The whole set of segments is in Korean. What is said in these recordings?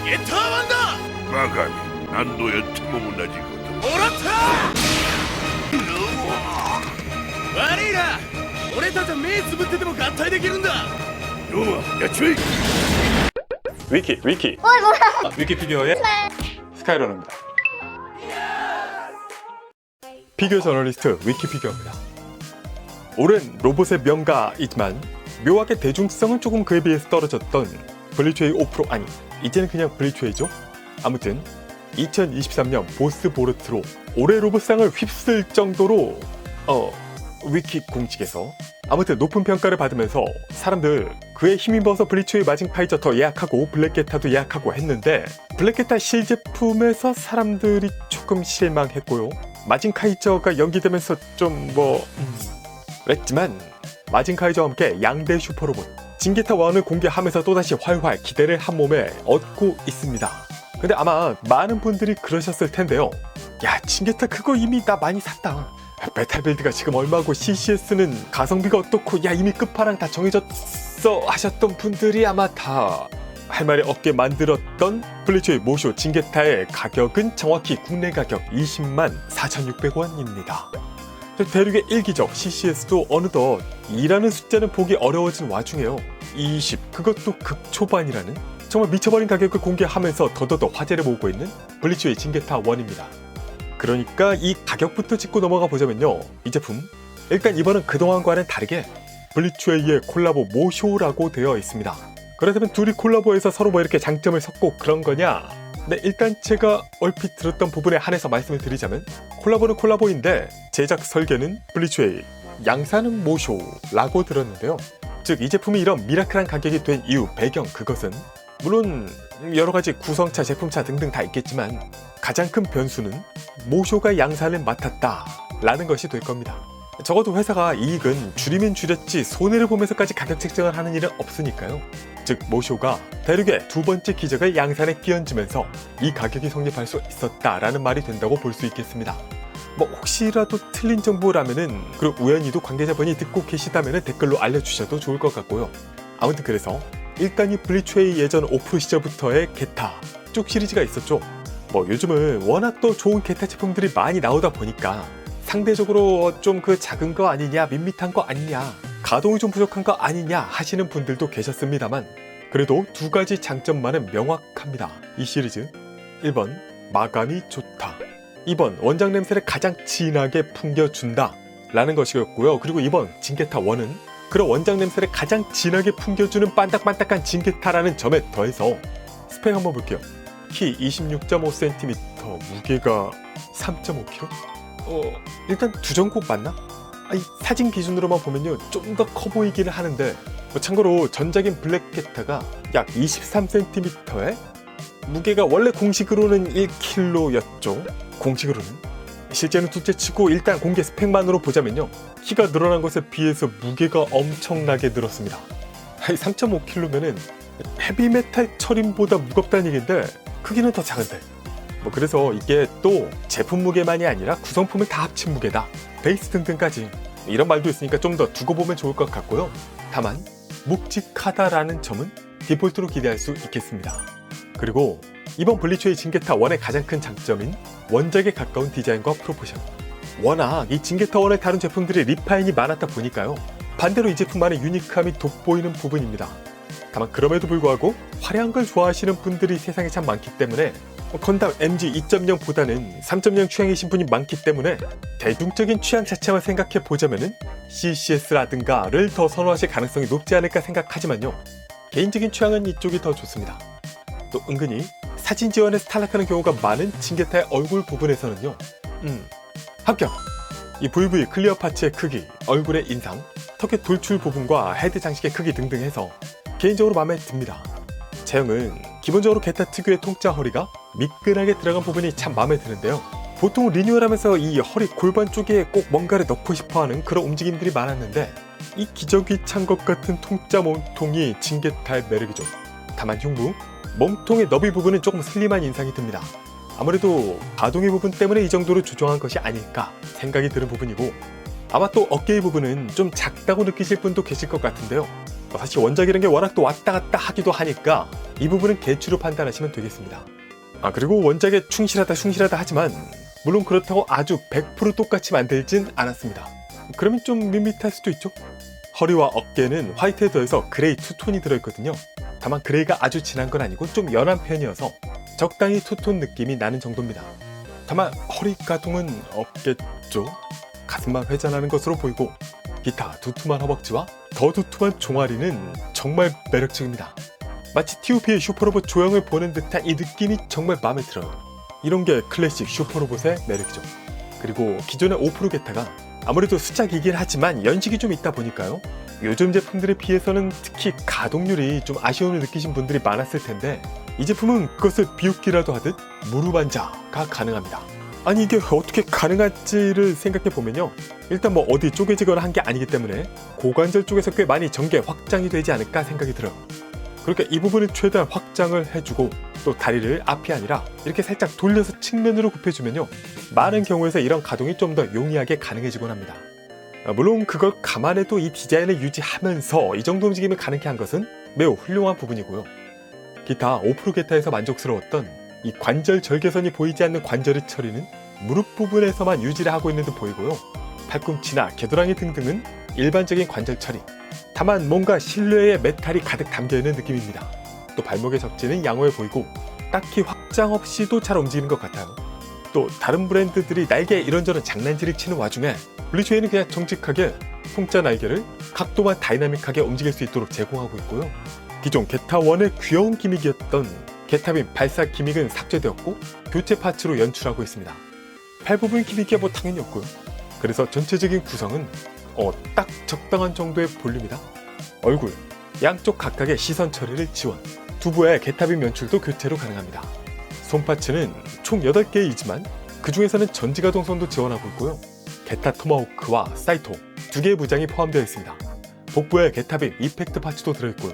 ゲッターワンだ。バカめ、何度やっても同じこと。もらった。悪いな。俺たちは目つぶってても合体できるんだ。要はやっちまえ。 위키 위키피규어의 스카이러너입니다. 피규어 저널리스트 위키피규어입니다. 오랜 로봇의 명가이지만 묘하게 대중성은 조금 그에 비해서 떨어졌던 블리츠웨이 5프로 아니 이제는 그냥 블리츠웨이죠. 아무튼 2023년 보스 보르트로 올해 로봇상을 휩쓸 정도로 위키 공식에서 아무튼 높은 평가를 받으면서 사람들 그에 힘입어서 블리츠웨이 마징파이저터 예약하고 블랙게타도 예약하고 했는데 블랙게타 실제품에서 사람들이 조금 실망했고요. 마징카이저가 연기되면서 좀 그랬지만 마징카이저와 함께 양대 슈퍼로봇 징게타 1을 공개하면서 또다시 활활 기대를 한 몸에 얻고 있습니다. 근데 아마 많은 분들이 그러셨을 텐데요. 야, 징게타 그거 이미 나 많이 샀다. 메탈 빌드가 지금 얼마고 CCS는 가성비가 어떻고 야 이미 끝판왕 다 정해졌어 하셨던 분들이 아마 다 할 말이 없게 만들었던 블리츠웨이 모쇼 징게타의 가격은 정확히 국내 가격 20만 4,600원입니다. 대륙의 일기적 CCS도 어느덧 2라는 숫자는 보기 어려워진 와중에요. 20 그것도 극초반이라는 정말 미쳐버린 가격을 공개하면서 더더더 화제를 모으고 있는 블리츠웨이 징게타 1입니다. 그러니까 이 가격부터 짚고 넘어가 보자면요. 이 제품 일단 이번은 그동안과는 다르게 블리츠웨이의 콜라보 모쇼라고 되어 있습니다. 그렇다면 둘이 콜라보해서 서로 이렇게 장점을 섞고 그런 거냐? 네, 일단 제가 얼핏 들었던 부분에 한해서 말씀을 드리자면 콜라보는 콜라보인데 제작 설계는 블리츠웨이, 양산은 모쇼라고 들었는데요. 즉 이 제품이 이런 미라클한 가격이 된 이유, 배경 그것은 물론 여러가지 구성차, 제품차 등등 다 있겠지만 가장 큰 변수는 모쇼가 양산을 맡았다 라는 것이 될 겁니다. 적어도 회사가 이익은 줄이면 줄였지 손해를 보면서까지 가격 책정을 하는 일은 없으니까요. 즉 모쇼가 대륙의 두 번째 기적을 양산에 끼얹으면서 이 가격이 성립할 수 있었다라는 말이 된다고 볼 수 있겠습니다. 혹시라도 틀린 정보라면은 그리고 우연히도 관계자분이 듣고 계시다면은 댓글로 알려주셔도 좋을 것 같고요. 아무튼 그래서 일단 이 블리츠웨이 예전 5프로 시절부터의 게타 쭉 시리즈가 있었죠. 요즘은 워낙 또 좋은 게타 제품들이 많이 나오다 보니까 상대적으로 좀 그 작은 거 아니냐, 밋밋한 거 아니냐, 가동이 좀 부족한 거 아니냐 하시는 분들도 계셨습니다만 그래도 두 가지 장점만은 명확합니다. 이 시리즈 1번 마감이 좋다, 2번 원작 냄새를 가장 진하게 풍겨준다 라는 것이었고요. 그리고 2번 징게타 1은 그런 원작 냄새를 가장 진하게 풍겨주는 반딱반딱한 징게타라는 점에 더해서 스펙 한번 볼게요. 키 26.5cm, 무게가 3.5kg? 일단 두정곱 맞나? 사진 기준으로만 보면요 좀 더 커 보이기는 하는데 참고로 전작인 블랙게타가 약 23cm에 무게가 원래 공식으로는 1kg였죠. 공식으로는. 실제는 둘째치고 일단 공개 스펙만으로 보자면요 키가 늘어난 것에 비해서 무게가 엄청나게 늘었습니다. 3.5kg면은 헤비메탈 철인보다 무겁다는 얘기인데 크기는 더 작은데 그래서 이게 또 제품 무게만이 아니라 구성품을 다 합친 무게다, 베이스 등등까지 이런 말도 있으니까 좀 더 두고 보면 좋을 것 같고요. 다만 묵직하다라는 점은 디폴트로 기대할 수 있겠습니다. 그리고 이번 블리츠웨이 징게타 1의 가장 큰 장점인 원작에 가까운 디자인과 프로포션. 워낙 이 징게타 1을 다룬 제품들이 리파인이 많았다 보니까요 반대로 이 제품만의 유니크함이 돋보이는 부분입니다. 다만 그럼에도 불구하고 화려한 걸 좋아하시는 분들이 세상에 참 많기 때문에 건담 MG 2.0보다는 3.0 취향이신 분이 많기 때문에 대중적인 취향 자체만 생각해 보자면은 CCS라든가를 더 선호하실 가능성이 높지 않을까 생각하지만요 개인적인 취향은 이쪽이 더 좋습니다. 또 은근히 사진 지원에서 탈락하는 경우가 많은 징게타의 얼굴 부분에서는요 합격! 이 VV 클리어 파츠의 크기, 얼굴의 인상, 턱의 돌출 부분과 헤드 장식의 크기 등등 해서 개인적으로 마음에 듭니다. 제형은 기본적으로 게타 특유의 통짜 허리가 미끈하게 들어간 부분이 참 마음에 드는데요. 보통 리뉴얼하면서 이 허리 골반 쪽에 꼭 뭔가를 넣고 싶어하는 그런 움직임들이 많았는데 이 기저귀 찬 것 같은 통짜 몸통이 징게타의 매력이죠. 다만 흉부, 몸통의 너비 부분은 조금 슬림한 인상이 듭니다. 아무래도 가동의 부분 때문에 이 정도로 조정한 것이 아닐까 생각이 드는 부분이고 아마 또 어깨의 부분은 좀 작다고 느끼실 분도 계실 것 같은데요. 사실 원작이라는 게 워낙 또 왔다 갔다 하기도 하니까 이 부분은 개추로 판단하시면 되겠습니다. 그리고 원작에 충실하다 하지만 물론 그렇다고 아주 100% 똑같이 만들진 않았습니다. 그러면 좀 밋밋할 수도 있죠. 허리와 어깨는 화이트에 더해서 그레이 투톤이 들어있거든요. 다만 그레이가 아주 진한 건 아니고 좀 연한 편이어서 적당히 투톤 느낌이 나는 정도입니다. 다만 허리 가동은 없겠죠. 가슴만 회전하는 것으로 보이고 기타 두툼한 허벅지와 더 두툼한 종아리는 정말 매력적입니다. 마치 TOP의 슈퍼로봇 조형을 보는 듯한 이 느낌이 정말 마음에 들어요. 이런 게 클래식 슈퍼로봇의 매력이죠. 그리고 기존의 오프로 게타가 아무래도 수작이긴 하지만 연식이 좀 있다 보니까요. 요즘 제품들에 비해서는 특히 가동률이 좀 아쉬움을 느끼신 분들이 많았을 텐데 이 제품은 그것을 비웃기라도 하듯 무릎 안자가 가능합니다. 아니 이게 어떻게 가능할지를 생각해보면요. 일단 뭐 어디 쪼개지거나 한 게 아니기 때문에 고관절 쪽에서 꽤 많이 전개 확장이 되지 않을까 생각이 들어요. 그러니까 이 부분을 최대한 확장을 해주고 또 다리를 앞이 아니라 이렇게 살짝 돌려서 측면으로 굽혀주면요. 많은 경우에서 이런 가동이 좀 더 용이하게 가능해지곤 합니다. 물론 그걸 감안해도 이 디자인을 유지하면서 이 정도 움직임을 가능케 한 것은 매우 훌륭한 부분이고요. 기타 오프로 게타에서 만족스러웠던 이 관절 절개선이 보이지 않는 관절의 처리는 무릎 부분에서만 유지를 하고 있는 듯 보이고요. 팔꿈치나 겨드랑이 등등은 일반적인 관절 처리. 다만 뭔가 실내에 메탈이 가득 담겨있는 느낌입니다. 또 발목의 접지는 양호해 보이고 딱히 확장 없이도 잘 움직이는 것 같아요. 또 다른 브랜드들이 날개에 이런저런 장난질을 치는 와중에 블리츠웨이는 그냥 정직하게 통짜 날개를 각도만 다이나믹하게 움직일 수 있도록 제공하고 있고요. 기존 게타1의 귀여운 기믹이었던 게타빔 발사 기믹은 삭제되었고 교체 파츠로 연출하고 있습니다. 팔 부분 기믹이 뭐 당연히 없고요. 그래서 전체적인 구성은 딱 적당한 정도의 볼륨이다. 얼굴, 양쪽 각각의 시선 처리를 지원. 두부의 게타빔 연출도 교체로 가능합니다. 손 파츠는 총 8개이지만 그 중에서는 전지가동선도 지원하고 있고요. 게타 토마호크와 사이토 2개의 무장이 포함되어 있습니다. 복부에 게타빔 이펙트 파츠도 들어있고요.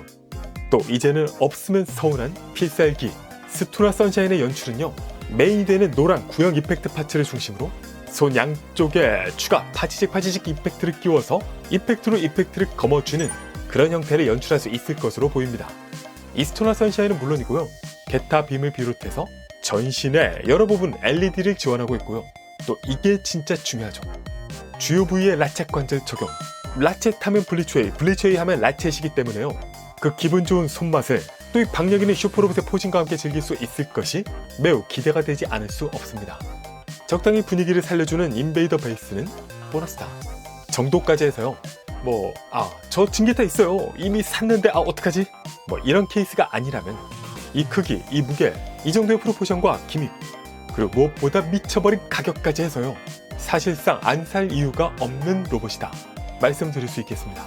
또 이제는 없으면 서운한 필살기 스투나 선샤인의 연출은요. 메인이 되는 노란 구형 이펙트 파츠를 중심으로 손 양쪽에 추가 파지직 이펙트를 끼워서 이펙트로 이펙트를 거머쥐는 그런 형태를 연출할 수 있을 것으로 보입니다. 이 스투나 선샤인은 물론이고요. 게타 빔을 비롯해서 전신에 여러 부분 LED를 지원하고 있고요. 또 이게 진짜 중요하죠. 주요 부위에 라쳇 관절 적용. 라쳇 하면 블리츠웨이 하면 라쳇이기 때문에요. 그 기분 좋은 손맛을 또 이 박력 있는 슈퍼로봇의 포징과 함께 즐길 수 있을 것이 매우 기대가 되지 않을 수 없습니다. 적당히 분위기를 살려주는 인베이더 베이스는 보너스다 정도까지 해서요. 저 징계타 있어요. 이미 샀는데 어떡하지? 이런 케이스가 아니라면 이 크기, 이 무게, 이 정도의 프로포션과 기믹, 그리고 무엇보다 미쳐버린 가격까지 해서요. 사실상 안 살 이유가 없는 로봇이다 말씀드릴 수 있겠습니다.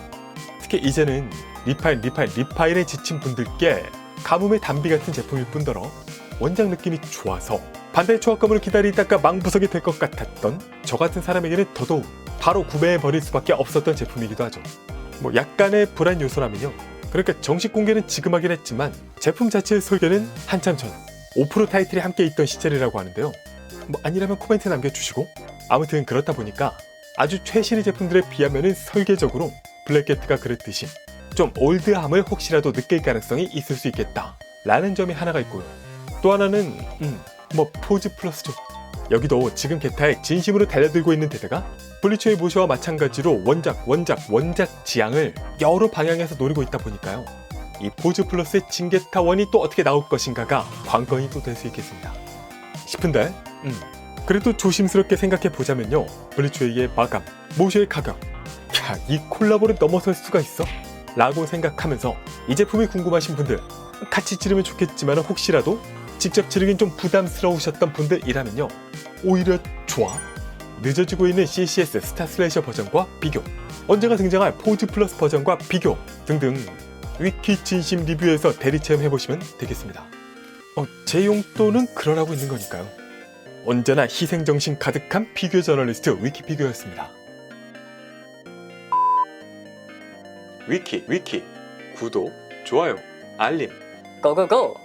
특히 이제는 리파일에 지친 분들께 가뭄의 단비 같은 제품일 뿐더러 원작 느낌이 좋아서 반대의 초합감으로 기다리다가 망부석이 될 것 같았던 저 같은 사람에게는 더더욱 바로 구매해버릴 수밖에 없었던 제품이기도 하죠. 약간의 불안 요소라면요. 그러니까 정식 공개는 지금 하긴 했지만 제품 자체의 설계는 한참 전 오프로 타이틀이 함께 있던 시절이라고 하는데요. 아니라면 코멘트 남겨주시고 아무튼 그렇다 보니까 아주 최신의 제품들에 비하면은 설계적으로 블랙게트가 그랬듯이 좀 올드함을 혹시라도 느낄 가능성이 있을 수 있겠다 라는 점이 하나가 있고요. 또 하나는 포즈 플러스죠. 여기도 지금 게타에 진심으로 달려들고 있는 데다가 블리츠웨이 모셔와 마찬가지로 원작 지향을 여러 방향에서 노리고 있다 보니까요. 이 포즈 플러스의 진게타1이 또 어떻게 나올 것인가가 관건이 또 될 수 있겠습니다. 싶은데 그래도 조심스럽게 생각해 보자면요. 블리츠웨이의 마감, 모셔의 가격, 이 콜라보를 넘어설 수가 있어? 라고 생각하면서 이 제품이 궁금하신 분들 같이 지르면 좋겠지만 혹시라도 직접 지르긴 좀 부담스러우셨던 분들이라면요. 오히려 좋아. 늦어지고 있는 CCS 스타 슬래셔 버전과 비교, 언젠가 등장할 포즈 플러스 버전과 비교 등등 위키 진심 리뷰에서 대리 체험해보시면 되겠습니다. 제 용도는 그러라고 있는 거니까요. 언제나 희생정신 가득한 피규어 저널리스트 위키피규어였습니다. 위키 구독, 좋아요, 알림 고고고!